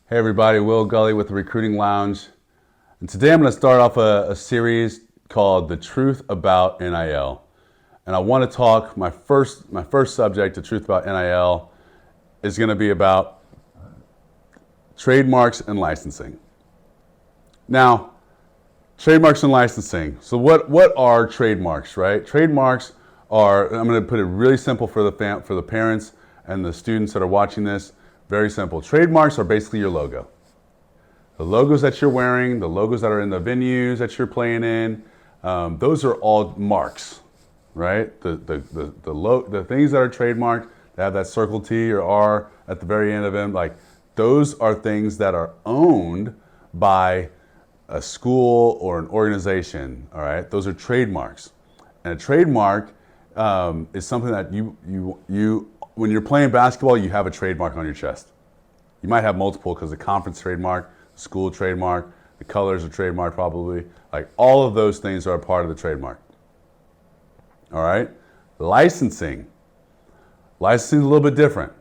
Hey everybody, Will Gully with the Recruiting Lounge. And today I'm going to start off a series called The Truth About NIL. And I want to talk, my first subject, The Truth About NIL, is going to be about trademarks and licensing. Now, trademarks and licensing. So what are trademarks, right? Trademarks are, I'm going to put it really simple for the parents and the students that are watching this. Very simple. Trademarks are basically your logo. The logos that you're wearing, the logos that are in the venues that you're playing in, those are all marks, right? The things that are trademarked, that have that circle T or R at the very end of them, like those are things that are owned by a school or an organization, all right? Those are trademarks. And a trademark is something that you when you're playing basketball, you have a trademark on your chest. You might have multiple because the conference trademark, the school trademark, the colors are trademark probably. Like all of those things are a part of the trademark. All right? Licensing. Licensing is a little bit different.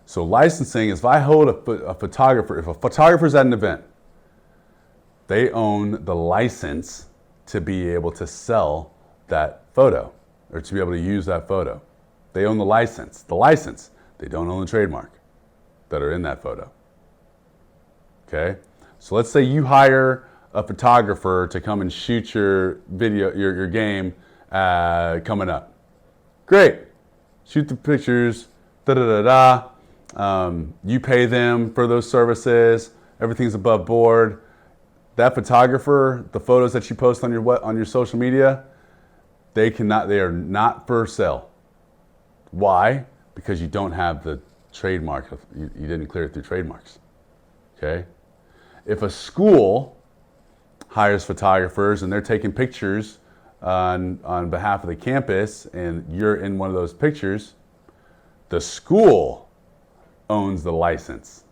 So licensing is if I hold a photographer, if a photographer's at an event, they own the license to be able to sell that photo or to be able to use that photo. They own the license. The license. They don't own the trademark that are in that photo. Okay? So let's say you hire a photographer to come and shoot your video, your game coming up. Great. Shoot the pictures. You pay them for those services. Everything's above board. That photographer, the photos that you post on your social media, they are not for sale. Why? Because you don't have the trademark. You didn't clear it through trademarks. Okay? If a school hires photographers and they're taking pictures on behalf of the campus and you're in one of those pictures, the school owns the license,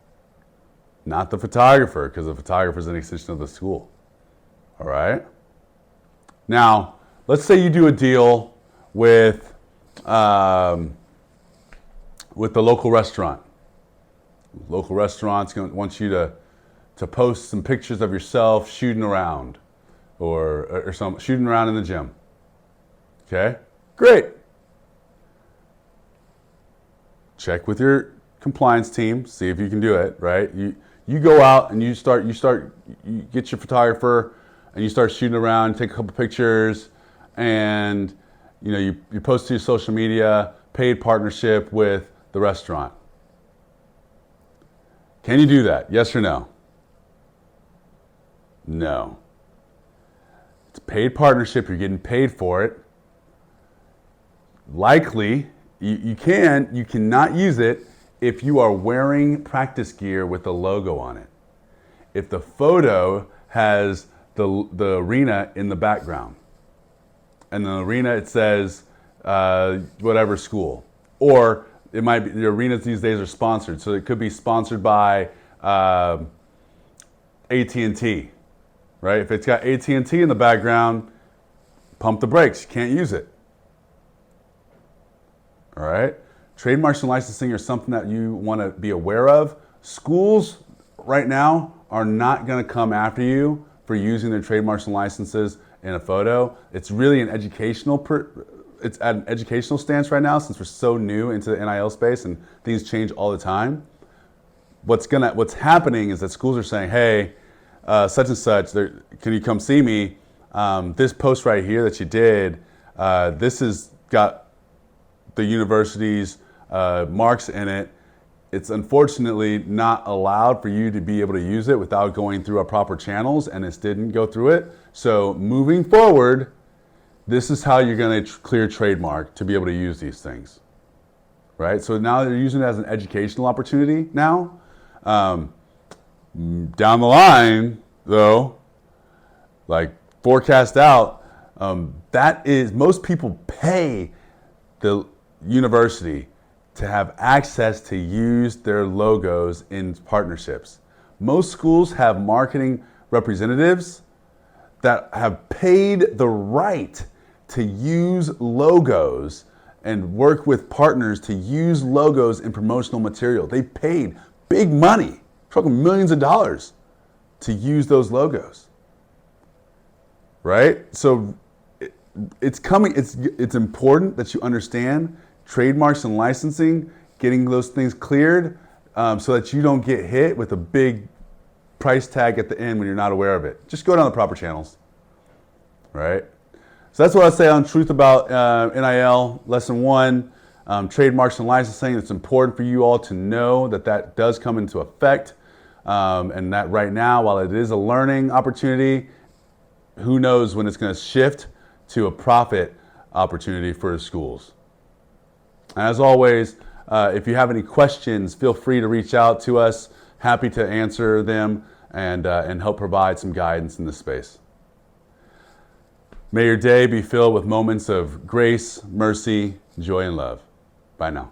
not the photographer, because the photographer is an extension of the school. All right? Now, let's say you do a deal with the local restaurant. Local restaurants want you to post some pictures of yourself shooting around or some shooting around in the gym. Okay? Great. Check with your compliance team, see if you can do it, right? You go out and you get your photographer and you start shooting around, take a couple pictures, and you post to your social media, paid partnership with the restaurant. Can you do that? Yes or no? No. It's a paid partnership. You're getting paid for it. Likely, you cannot use it if you are wearing practice gear with the logo on it. If the photo has the arena in the background. And the arena, it says whatever school. Or it might be, the arenas these days are sponsored. So it could be sponsored by AT&T, right? If it's got AT&T in the background, pump the brakes. You can't use it. All right? Trademarks and licensing are something that you want to be aware of. Schools right now are not going to come after you for using their trademarks and licenses in a photo. It's really an it's at an educational stance right now since we're so new into the NIL space and things change all the time. What's happening is that schools are saying, hey, such and such, can you come see me? This post right here that you did, this has got the university's marks in it. It's unfortunately not allowed for you to be able to use it without going through our proper channels, and it didn't go through it. So moving forward, this is how you're going to clear trademark to be able to use these things, right? So now they're using it as an educational opportunity now. Down the line, though, like forecast out, that is, most people pay the university to have access to use their logos in partnerships. Most schools have marketing representatives that have paid the right to use logos and work with partners to use logos in promotional material. They paid big money We're talking millions of dollars to use those logos, right? So it's coming. It's important that you understand trademarks and licensing, getting those things cleared, so that you don't get hit with a big price tag at the end when you're not aware of it. Just go down the proper channels, right? So that's what I say on Truth About NIL, Lesson 1, trademarks and licensing. It's important for you all to know that that does come into effect, and that right now, while it is a learning opportunity, who knows when it's going to shift to a profit opportunity for the schools. And as always, if you have any questions, feel free to reach out to us. Happy to answer them and help provide some guidance in this space. May your day be filled with moments of grace, mercy, joy, and love. Bye now.